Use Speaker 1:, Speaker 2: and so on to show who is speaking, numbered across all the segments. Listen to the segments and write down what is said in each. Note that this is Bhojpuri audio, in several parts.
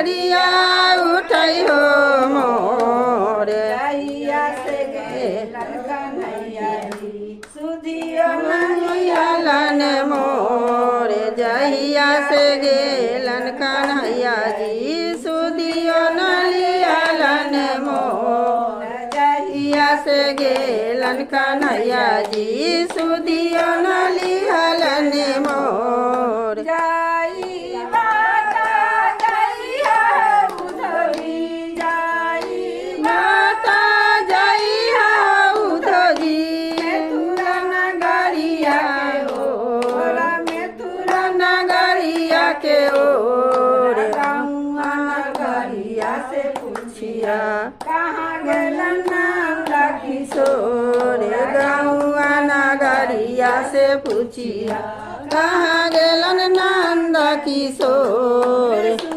Speaker 1: गड़िया उठई हो मोर जहिया से गेलन कन्हैया जी सुधियो नलियालन मोर जहिया से गेलन कन्हैया जी सुधियो नलियालन मोर जहिया से गेलन कन्हैया जी सुधियो नलियालन मोर जाई माता जइया उधरी जाई माता जइया उधरी तुरन गरिया ओर में तुरन गरिया के ओर गौआ नगरिया से पूछिया कहाँ गेलन नंदा किशोर गौआ नगरिया से पूछिया कहाँ गेलन नंद किशोर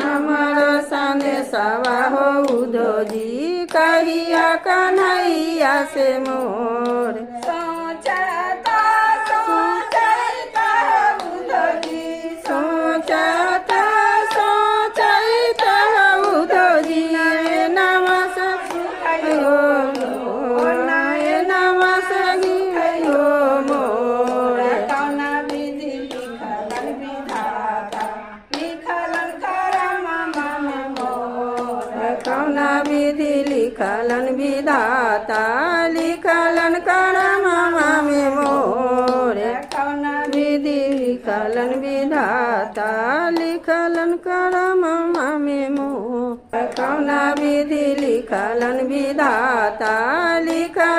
Speaker 1: हमारो संदेशवा हो उधोजी कहिया कन्हैया से मोर सोचता सोचता उधोजी सोचता सोचता उधोजी नमस हो नाय नमस हो मोर कौना विधि लिखलन विधाता लिखलन करम में मोर कौना विधि लिखलन विधाता लिखलन करम में मोर कौना विधि लिखलन विधाता लिखलन करम में मोर कौना विधि लिखलन विधाता लिखलन